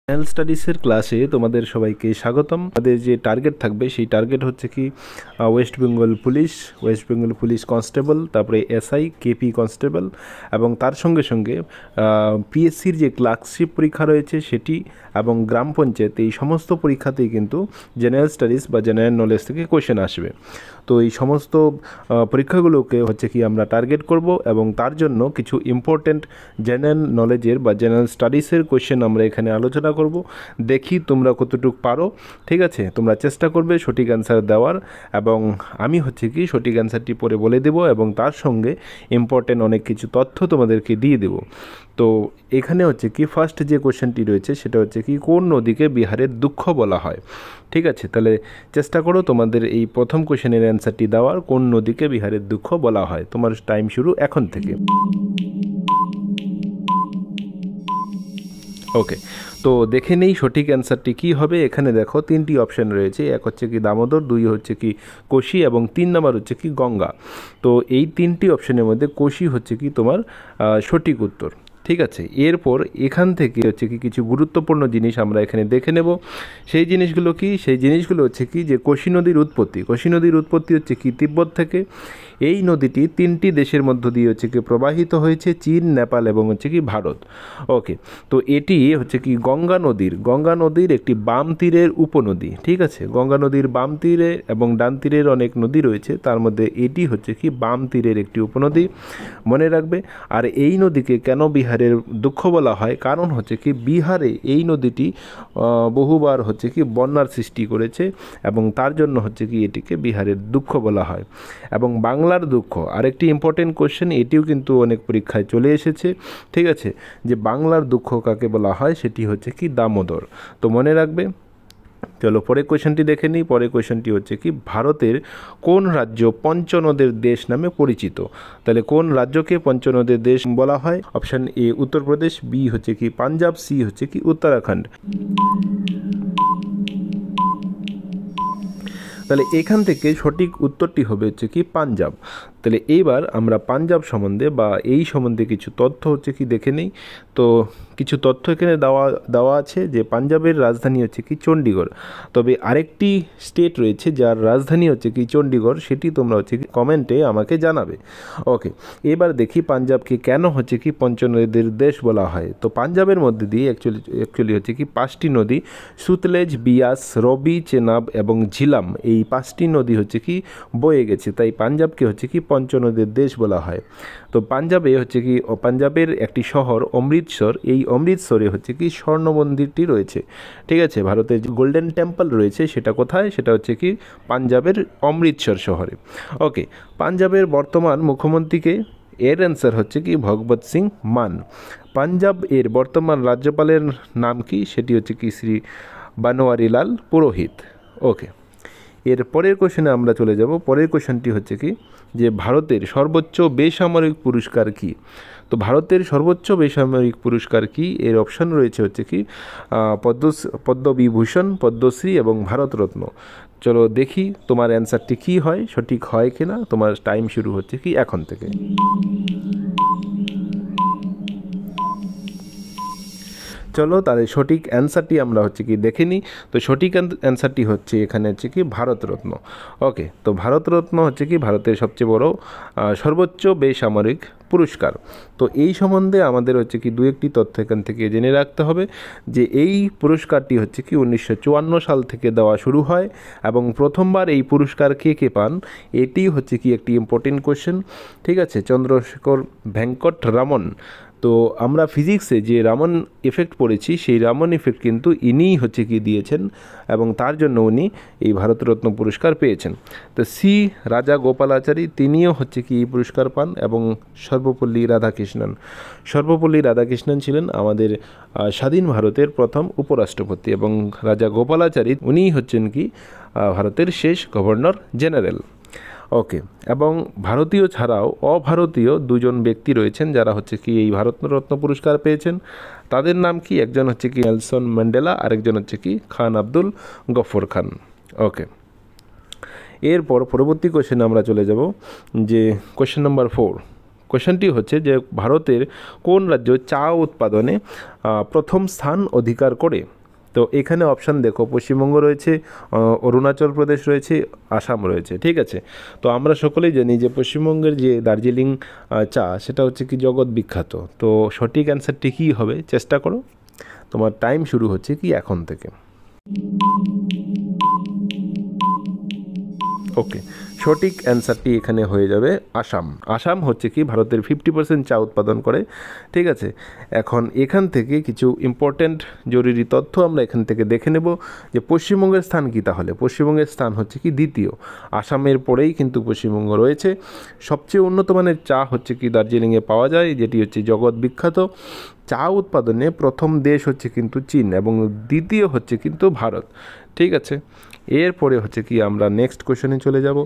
National স্টাডিজের ক্লাসে তোমাদের সবাইকে স্বাগতম। আমাদের যে টার্গেট থাকবে সেই টার্গেট হচ্ছে কি ওয়েস্ট বেঙ্গল পুলিশ কনস্টেবল, তারপরে এসআই, কেপি কনস্টেবল এবং তার সঙ্গে সঙ্গে পিএসসির যে ক্লার্কশিপ পরীক্ষা রয়েছে সেটি এবং গ্রাম পঞ্চায়েত, এই সমস্ত পরীক্ষাতেই কিন্তু জেনারেল স্টাডিজ বা জেনারেল নলেজ থেকে কোয়েশ্চেন আসবে। তো এই সমস্ত পরীক্ষাগুলোকে হচ্ছে কি আমরা টার্গেট করব এবং তার জন্য কিছু ইম্পর্টেন্ট জেনারেল নলেজের বা জেনারেল স্টাডিজের কোয়েশ্চেন আমরা এখানে আলোচনা করব। দেখি তোমরা কতটুকু পারো। ঠিক আছে, তোমরা চেষ্টা করবে সঠিক অ্যান্সার দেওয়ার এবং আমি হচ্ছে কি সঠিক অ্যান্সারটি পরে বলে দেব এবং তার সঙ্গে ইম্পর্টেন্ট অনেক কিছু তথ্য তোমাদেরকে দিয়ে দেব। তো এখানে হচ্ছে কি ফার্স্ট যে কোশ্চেনটি রয়েছে সেটা হচ্ছে কি কোন নদীকে বিহারের দুঃখ বলা হয়। ঠিক আছে, তাহলে চেষ্টা করো তোমাদের এই প্রথম কোশ্চেনের অ্যান্সারটি দেওয়ার, কোন নদীকে বিহারের দুঃখ বলা হয়। তোমার টাইম শুরু এখন থেকে। ওকে, তো দেখে নেই সঠিক অ্যান্সারটি কী হবে। এখানে দেখো তিনটি অপশান রয়েছে, এক হচ্ছে কি দামোদর, দুই হচ্ছে কি কোশি এবং তিন নম্বর হচ্ছে কি গঙ্গা। তো এই তিনটি অপশানের মধ্যে কোশি হচ্ছে কি তোমার সঠিক উত্তর। ঠিক আছে, এরপর এখান থেকে হচ্ছে কি কিছু গুরুত্বপূর্ণ জিনিস আমরা এখানে দেখে নেব। সেই জিনিসগুলো কি? সেই জিনিসগুলো হচ্ছে কি যে কোশি নদীর উৎপত্তি হচ্ছে কি তিব্বত থেকে। এই নদীটি তিনটি দেশের মধ্য দিয়ে হচ্ছে কি প্রবাহিত হয়েছে, চীন, নেপাল এবং হচ্ছে কি ভারত। ওকে, তো এটি হচ্ছে কি গঙ্গা নদীর একটি বাম তীরের উপনদী। ঠিক আছে, গঙ্গা নদীর বাম তীরে এবং ডান তীরের অনেক নদী রয়েছে, তার মধ্যে এটি হচ্ছে কি বাম তীরের একটি উপনদী, মনে রাখবে। আর এই নদীকে কেন বিহারের দুঃখ বলা হয়? কারণ হচ্ছে কি বিহারে এই নদীটি বহুবার হচ্ছে কি বন্যার সৃষ্টি করেছে এবং তার জন্য হচ্ছে কি এটিকে বিহারের দুঃখ বলা হয়। এবং বাংলার দুঃখ আরেকটি ইম্পর্টেন্ট কোশ্চেন, এটিও কিন্তু অনেক পরীক্ষায় চলে এসেছে। ঠিক আছে, যে বাংলার দুঃখ কাকে বলা হয় সেটি হচ্ছে কি দামোদর। তো মনে রাখবে। চলো পরের কোয়েশ্চেনটি দেখে নিই। পরের কোয়েশ্চেনটি হচ্ছে কি ভারতের কোন রাজ্য পঞ্চনদের দেশ নামে পরিচিত? তাহলে কোন রাজ্যকে পঞ্চনদের দেশ বলা হয়? অপশান এ উত্তরপ্রদেশ, বি হচ্ছে কি পাঞ্জাব, সি হচ্ছে কি উত্তরাখণ্ড। তাহলে এখান থেকে সঠিক উত্তরটি হবে হচ্ছে কি পাঞ্জাব। তাহলে এইবার আমরা পাঞ্জাব সম্বন্ধে বা এই সম্বন্ধে কিছু তথ্য হচ্ছে কি দেখে নেই। তো কিছু তথ্য এখানে দেওয়া আছে যে পাঞ্জাবের রাজধানী হচ্ছে কি চণ্ডীগড়। তবে আরেকটি স্টেট রয়েছে যার রাজধানী হচ্ছে কি চণ্ডীগড়, সেটি তোমরা হচ্ছে কি কমেন্টে আমাকে জানাবে। ওকে, এবার দেখি পাঞ্জাবকে কেন হচ্ছে কি পঞ্চনদীর দেশ বলা হয়। তো পাঞ্জাবের মধ্যে দিয়ে অ্যাকচুয়ালি হচ্ছে কি পাঁচটি নদী, সুতলেজ, বিয়াস, রবি, চেনাব এবং ঝিলাম, এই পাঁচটি নদী হচ্ছে কি বয়ে গেছে, তাই পাঞ্জাবকে হচ্ছে কি পঞ্চনদীর দেশ বলা হয়। তো পাঞ্জাবে হচ্ছে কি পাঞ্জাবের একটি শহর অমৃতসর, এই অমৃতসরে হচ্ছে কি স্বর্ণ মন্দিরটি রয়েছে। ঠিক আছে, ভারতের যে গোল্ডেন টেম্পল রয়েছে সেটা কোথায়? সেটা হচ্ছে কি পাঞ্জাবের অমৃতসর শহরে। ওকে, পাঞ্জাবের বর্তমান মুখ্যমন্ত্রীকে? এর অ্যান্সার হচ্ছে কি ভগবত সিং মান। পাঞ্জাব এর বর্তমান রাজ্যপালের নাম কি? সেটি হচ্ছে কি শ্রী বানোয়ারিলাল পুরোহিত। ওকে, এর পরের কোশ্চেনে আমরা চলে যাব। পরের কোশ্চেনটি হচ্ছে কি যে ভারতের সর্বোচ্চ বেসামরিক পুরস্কার কি? তো ভারতের সর্বোচ্চ বেসামরিক পুরস্কার কি? এর অপশন রয়েছে হচ্ছে কি পদ্মবিভূষণ, পদ্মশ্রী এবং ভারতরত্ন। চলো দেখি তোমার অ্যান্সারটি কী হয়, সঠিক হয় কিনা। তোমার টাইম শুরু হচ্ছে কি এখন থেকে। চলো তাহলে সঠিক অ্যান্সারটি আমরা হচ্ছে কি দেখে নিই। তো সঠিক অ্যান্সারটি হচ্ছে এখানে হচ্ছে কি ভারতরত্ন। ওকে, তো ভারতরত্ন হচ্ছে কি ভারতের সবচেয়ে বড় সর্বোচ্চ বেসামরিক পুরস্কার। তো এই সম্বন্ধে আমাদের হচ্ছে কি দু একটি তথ্য এখান থেকে জেনে রাখতে হবে যে এই পুরস্কারটি হচ্ছে কি 1954 সাল থেকে দেওয়া শুরু হয় এবং প্রথমবার এই পুরস্কার কে পান এটি হচ্ছে কি একটি ইম্পর্টেন্ট কোশ্চেন। ঠিক আছে, চন্দ্রশেখর ভেঙ্কট রামন। তো আমরা ফিজিক্সে যে রামন এফেক্ট পড়েছি সেই রামন এফেক্ট কিন্তু ইনিই হচ্ছে কি দিয়েছেন এবং তার জন্য উনি এই ভারতরত্ন পুরস্কার পেয়েছেন। তো সি রাজা গোপালাচারী তিনিও হচ্ছে কি এই পুরস্কার পান এবং সর্বপল্লী রাধাকৃষ্ণন ছিলেন আমাদের স্বাধীন ভারতের প্রথম উপরাষ্ট্রপতি এবং রাজা গোপালাচারী উনিই হচ্ছেন কি ভারতের শেষ গভর্নর জেনারেল। ওকে, এবং ভারতীয় ছাড়াও অভারতীয় দুজন ব্যক্তি রয়েছেন যারা হচ্ছে কি এই ভারতরত্ন পুরস্কার পেয়েছেন। তাদের নাম কি? একজন হচ্ছে কি নেলসন ম্যান্ডেলা, আরেকজন হচ্ছে কি খান আব্দুল গফর খান। ওকে, এরপর পরবর্তী কোশ্চেনে আমরা চলে যাব যে কোশ্চেন নাম্বার 4। কোশ্চেনটি হচ্ছে যে ভারতের কোন রাজ্য চা উৎপাদনে প্রথম স্থান অধিকার করে? তো এখানে অপশান দেখো, পশ্চিমবঙ্গ রয়েছে, অরুণাচল প্রদেশ রয়েছে, আসাম রয়েছে। ঠিক আছে, তো আমরা সকলেই জানি যে পশ্চিমবঙ্গের যে দার্জিলিং চা সেটা হচ্ছে কি জগৎ বিখ্যাত। তো সঠিক অ্যান্সারটি কী হবে চেষ্টা করো, তোমার টাইম শুরু হচ্ছে কি এখন থেকে। ওকে, সঠিক অ্যান্সারটি এখানে হয়ে যাবে আসাম। আসাম হচ্ছে কি ভারতের 50% চা উৎপাদন করে। ঠিক আছে, এখন এখান থেকে কিছু ইম্পর্ট্যান্ট জরুরি তথ্য আমরা এখান থেকে দেখে নেব যে পশ্চিমবঙ্গের স্থান কী। তাহলে পশ্চিমবঙ্গের স্থান হচ্ছে কি দ্বিতীয়, আসামের পরেই কিন্তু পশ্চিমবঙ্গ রয়েছে। সবচেয়ে উন্নত মানের চা হচ্ছে কি দার্জিলিংয়ে পাওয়া যায়, যেটি হচ্ছে জগৎ বিখ্যাত। চা উৎপাদনে প্রথম দেশ হচ্ছে কিন্তু চীন এবং দ্বিতীয় হচ্ছে কিন্তু ভারত। ঠিক আছে, এরপরে হচ্ছে কি আমরা নেক্সট কোশ্চেনে চলে যাব।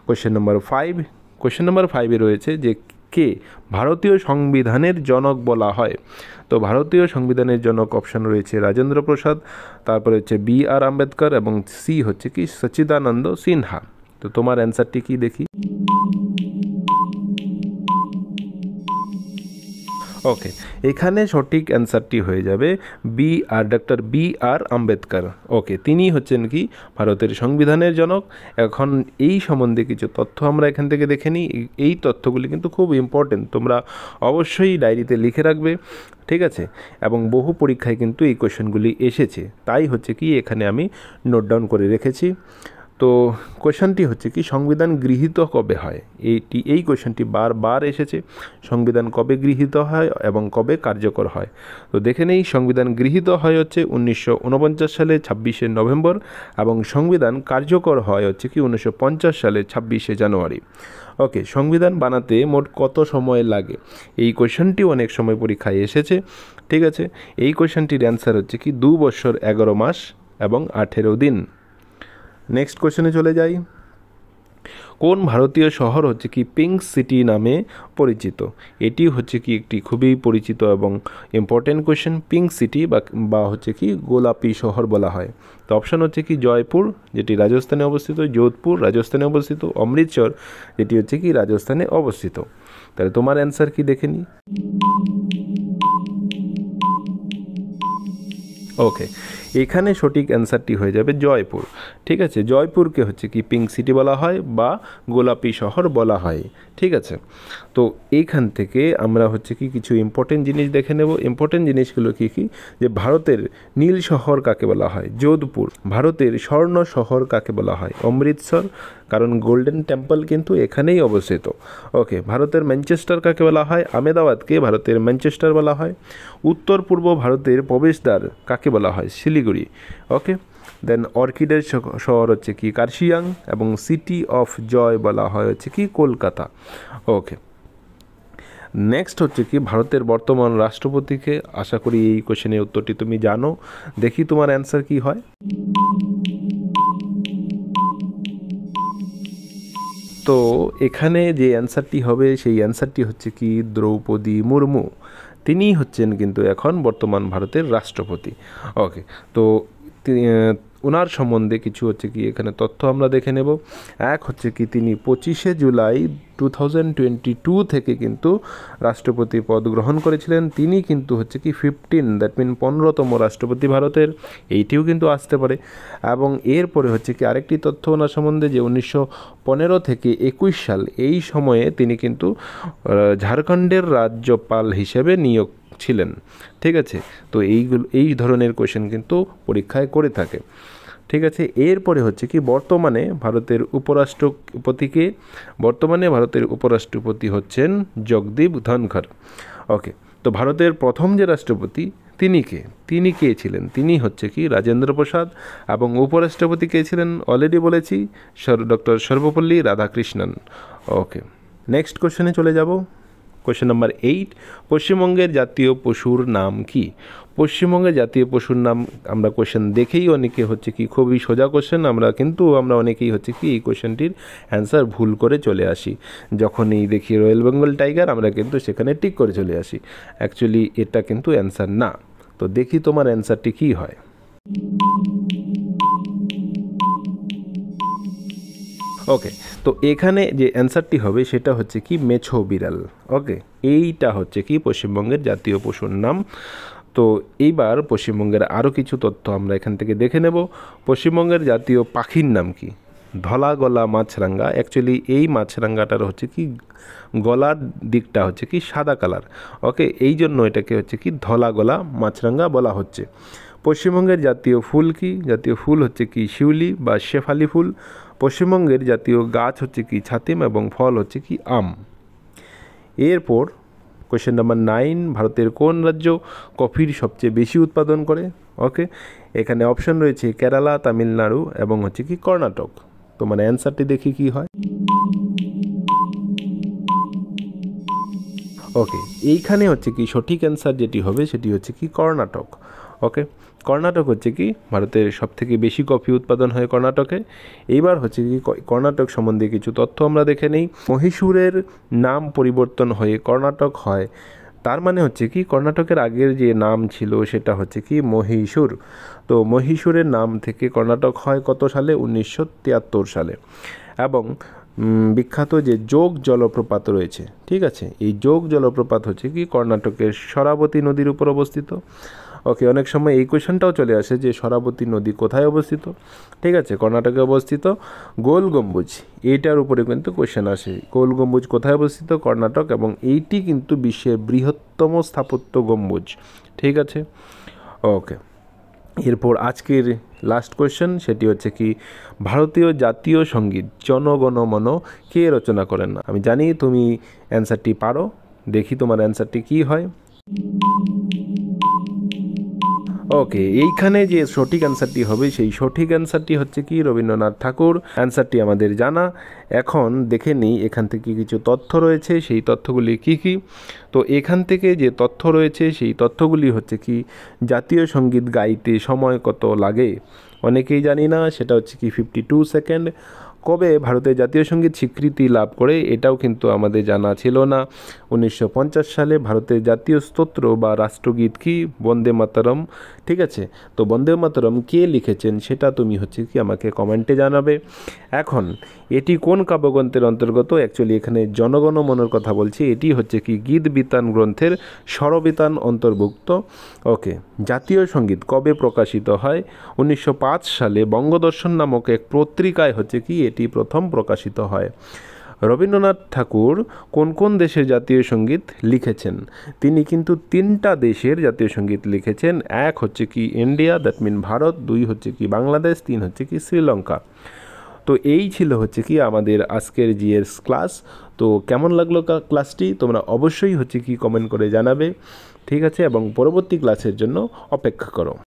Question number 5। কোশ্চেন নাম্বার 5-এ রয়েছে যে কে ভারতীয় সংবিধানের জনক বলা হয়। তো ভারতীয় সংবিধানের জনক অপশান রয়েছে রাজেন্দ্র প্রসাদ, তারপরে হচ্ছে BR আম্বেদকর এবং সি হচ্ছে কি সচ্চিদানন্দ সিনহা। তো তোমার অ্যান্সারটি কি দেখি। ওকে, এখানে সঠিক অ্যান্সারটি হয়ে যাবে ডক্টর BR আম্বেদকর। ওকে, তিনি হচ্ছেন কি ভারতের সংবিধানের জনক। এখন এই সম্বন্ধে কিছু তথ্য আমরা এখান থেকে দেখে নিই। এই তথ্যগুলি কিন্তু খুব ইম্পর্টেন্ট, তোমরা অবশ্যই ডায়েরিতে লিখে রাখবে। ঠিক আছে, এবং বহু পরীক্ষায় কিন্তু এই কোয়েশ্চেনগুলি এসেছে, তাই হচ্ছে কি এখানে আমি নোট ডাউন করে রেখেছি। তো কোয়েশ্চেনটি হচ্ছে কি সংবিধান গৃহীত কবে হয়। এই কোয়েশ্চেনটি বারবার এসেছে, সংবিধান কবে গৃহীত হয় এবং কবে কার্যকর হয়। তো দেখে নেই, সংবিধান গৃহীত হয় হচ্ছে 1949 সালে 26শে নভেম্বর এবং সংবিধান কার্যকর হয় হচ্ছে কি 1950 সালে 26শে জানুয়ারি। ওকে, সংবিধান বানাতে মোট কত সময় লাগে, এই কোয়েশ্চেনটি অনেক সময় পরীক্ষায় এসেছে। ঠিক আছে, এই কোয়েশ্চেনটির অ্যান্সার হচ্ছে কি 2 বছর 11 মাস এবং 18 দিন। নেক্সট কোশ্চেনে চলে যাই। কোন ভারতীয় শহর হচ্ছে কি পিঙ্ক সিটি নামে পরিচিত। এটি হচ্ছে কি একটি খুবই পরিচিত এবং ইম্পর্টেন্ট কোশ্চেন। পিঙ্ক সিটি বা হচ্ছে কি গোলাপি শহর বলা হয়। তো অপশান হচ্ছে কি জয়পুর, যেটি রাজস্থানে অবস্থিত, যোধপুর রাজস্থানে অবস্থিত, অমৃতসর যেটি হচ্ছে কি রাজস্থানে অবস্থিত। তাহলে তোমার অ্যান্সার কি দেখে নিই। ওকে, এখানে সঠিক অ্যান্সারটি হয়ে যাবে জয়পুর। ঠিক আছে, জয়পুরকে হচ্ছে কি পিঙ্ক সিটি বলা হয় বা গোলাপি শহর বলা হয়। ঠিক আছে, তো এইখান থেকে আমরা হচ্ছে কি কিছু ইম্পর্টেন্ট জিনিস দেখে নেব। ইম্পর্টেন্ট জিনিসগুলো কী কী, যে ভারতের নীল শহর কাকে বলা হয়, যোধপুর। ভারতের স্বর্ণ শহর কাকে বলা হয়, অমৃতসর, কারণ গোল্ডেন টেম্পল কিন্তু এখানেই অবস্থিত। ওকে, ভারতের ম্যানচেস্টার কাকে বলা হয়, আহমেদাবাদকে ভারতের ম্যানচেস্টার বলা হয়। উত্তর পূর্ব ভারতের প্রবেশদ্বার কাকে বলা হয়, শিলিগুড়ি। ওকে, দেন অর্কিডের শহর হচ্ছে কি কার্শিয়াং এবং সিটি অফ জয় বলা হয় হচ্ছে কি কলকাতা। ওকে, নেক্সট হচ্ছে কি ভারতের বর্তমান রাষ্ট্রপতিকে। আশা করি এই কোশ্চেনের উত্তরটি তুমি জানো, দেখি তোমার অ্যান্সার কি হয়। তো এখানে যে অ্যান্সারটি হবে সেই অ্যান্সারটি হচ্ছে কি দ্রৌপদী মুর্মু। তিনিই হচ্ছেন কিন্তু এখন বর্তমান ভারতের রাষ্ট্রপতি। ওকে, তো ওনার সম্বন্ধে কিছু হচ্ছে কি এখানে তথ্য আমরা দেখে নেব। এক হচ্ছে কি তিনি 25শে জুলাই 2022 থেকে কিন্তু রাষ্ট্রপতি পদ গ্রহণ করেছিলেন। তিনি কিন্তু হচ্ছে কি 15তম রাষ্ট্রপতি ভারতের, এইটিও কিন্তু আসতে পারে। এবং এরপরে হচ্ছে কি আরেকটি তথ্য ওনার সম্বন্ধে যে 1915 থেকে 21 সাল এই সময়ে তিনি কিন্তু ঝাড়খণ্ডের রাজ্যপাল হিসেবে নিয়োগ ছিলেন। ঠিক আছে, তো এই ধরনের কোয়েশ্চেন কিন্তু পরীক্ষায় করে থাকে। ঠিক আছে, এরপরে হচ্ছে কি বর্তমানে ভারতের উপরাষ্ট্রপতি হচ্ছেন জগদীপ ধনখড়। ওকে, তো ভারতের প্রথম যে রাষ্ট্রপতি তিনি কে ছিলেন, তিনি হচ্ছে কি রাজেন্দ্র প্রসাদ। এবং উপরাষ্ট্রপতি কে ছিলেন অলরেডি বলেছি, ডক্টর সর্বপল্লী রাধাকৃষ্ণন। ওকে, নেক্সট কোশ্চেনে চলে যাব। কোশ্চেন নাম্বার 8, পশ্চিমবঙ্গের জাতীয় পশুর নাম কি। পশ্চিমবঙ্গের জাতীয় পশুর নাম আমরা কোশ্চেন দেখেই অনেকে হচ্ছে কি খুবই সোজা কোশ্চেন, আমরা অনেকেই হচ্ছে কি এই কোশ্চেনটির অ্যান্সার ভুল করে চলে আসি। যখনই দেখি রয়্যাল বেঙ্গল টাইগার আমরা কিন্তু সেখানে টিক করে চলে আসি, অ্যাকচুয়ালি এটা কিন্তু অ্যান্সার না। তো দেখি তোমার অ্যান্সারটি কী হয়। ওকে, তো এখানে যে অ্যান্সারটি হবে সেটা হচ্ছে কি মেছো বিড়াল। ওকে, এইটা হচ্ছে কি পশ্চিমবঙ্গের জাতীয় পশুর নাম। তো এইবার পশ্চিমবঙ্গের আরও কিছু তথ্য আমরা এখান থেকে দেখে নেব। পশ্চিমবঙ্গের জাতীয় পাখির নাম কি? ধলা গলা মাছরাঙা। অ্যাকচুয়ালি এই মাছরাঙাটার হচ্ছে কি গলার দিকটা হচ্ছে কি সাদা কালার, ওকে, এই জন্য এটাকে হচ্ছে কি ধলা গলা মাছরাঙা বলা হচ্ছে। পশ্চিমবঙ্গের জাতীয় ফুল কি? জাতীয় ফুল হচ্ছে কি শিউলি বা শেফালি ফুল। পশ্চিমবঙ্গের জাতীয় গাছ হচ্ছে কি ছাতিম এবং ফল হচ্ছে কি আম। এরপর কোয়েশ্চেন নাম্বার 9, ভারতের কোন রাজ্য কফির সবচেয়ে বেশি উৎপাদন করে? ওকে, এখানে অপশন রয়েছে কেরালা, তামিলনাড়ু এবং হচ্ছে কি কর্ণাটক। তো মানে অ্যান্সারটি দেখি কি হয়। ওকে, এইখানে হচ্ছে কি সঠিক অ্যান্সার যেটি হবে সেটি হচ্ছে কি কর্ণাটক। ওকে, কর্ণাটক হচ্ছে কি ভারতের সবথেকে বেশি কফি উৎপাদন হয় কর্ণাটকে। এইবার হচ্ছে কি কর্ণাটক সম্বন্ধে কিছু তথ্য আমরা দেখে নেই। মহীশূরের নাম পরিবর্তন হয়ে কর্ণাটক হয়, তার মানে হচ্ছে কি কর্ণাটকের আগের যে নাম ছিল সেটা হচ্ছে কি মহীশূর। তো মহীশূরের নাম থেকে কর্ণাটক হয় কত সালে? 1973 সালে। এবং বিখ্যাত যে যোগ জলপ্রপাত রয়েছে, ঠিক আছে, এই যোগ জলপ্রপাত হচ্ছে কি কর্ণাটকের শরাবতী নদীর উপর অবস্থিত। ওকে, অনেক সময় এই কোয়েশ্চেনটাও চলে আসে যে শরাবতী নদী কোথায় অবস্থিত? ঠিক আছে, কর্ণাটকে অবস্থিত। গোল গম্বুজ, এইটার উপরে কিন্তু কোয়েশ্চেন আসে। গোল গম্বুজ কোথায় অবস্থিত? কর্ণাটক, এবং এইটি কিন্তু বিশ্বের বৃহত্তম স্থাপত্য গম্বুজ। ঠিক আছে, ওকে। এরপর আজকের লাস্ট কোয়েশ্চেন, সেটি হচ্ছে কি ভারতীয় জাতীয় সঙ্গীত জনগণমন কে রচনা করেন? আমি জানি তুমি অ্যান্সারটি পারো, দেখি তোমার অ্যান্সারটি কি হয়। ওকে, এইখানে যে সঠিক অ্যান্সারটি হবে সেই সঠিক অ্যান্সারটি হচ্ছে কি রবীন্দ্রনাথ ঠাকুর। অ্যান্সারটি আমাদের জানা। এখন দেখে নিই এখান থেকে কিছু তথ্য রয়েছে, সেই তথ্যগুলি কি কি। তো এখান থেকে যে তথ্য রয়েছে সেই তথ্যগুলি হচ্ছে কি জাতীয় সঙ্গীত গাইতে সময় কত লাগে? অনেকেই জানি না, সেটা হচ্ছে কি 52 সেকেন্ড। কবে ভারতের জাতীয় সঙ্গীত স্বীকৃতি লাভ করে? এটাও কিন্তু আমাদের জানা ছিল না। 1950 সালে। ভারতের জাতীয় স্তোত্র বা রাষ্ট্রগীত কি? বন্দে মাতরম। ঠিক আছে, তো বন্দে মাতরম কে লিখেছেন সেটা তুমি হচ্ছে কি আমাকে কমেন্টে জানাবে। এখন এটি কোন কাব্যগ্রন্থের অন্তর্গত? অ্যাকচুয়ালি এখানে জনগণমনের কথা বলছি। এটি হচ্ছে কি গীত বিতান গ্রন্থের স্বরবিতান অন্তর্ভুক্ত। ওকে, জাতীয় সঙ্গীত কবে প্রকাশিত হয়? 1905 সালে বঙ্গদর্শন নামক এক পত্রিকায় হচ্ছে কি এটি প্রথম প্রকাশিত হয়। রবীন্দ্রনাথ ঠাকুর কোন কোন দেশের জাতীয় সঙ্গীত লিখেছেন? তিনি কিন্তু 3টা দেশের জাতীয় সঙ্গীত লিখেছেন। এক হচ্ছে কি ইন্ডিয়া, দ্যাট মিন ভারত। 2 হচ্ছে কি বাংলাদেশ। 3 হচ্ছে কি শ্রীলঙ্কা। তো এই ছিল হচ্ছে কি আমাদের আজকের জিএস ক্লাস। তো কেমন লাগলো ক্লাসটি তোমরা অবশ্যই হচ্ছে কি কমেন্ট করে জানাবে। ঠিক আছে, এবং পরবর্তী ক্লাসের জন্য অপেক্ষা করো।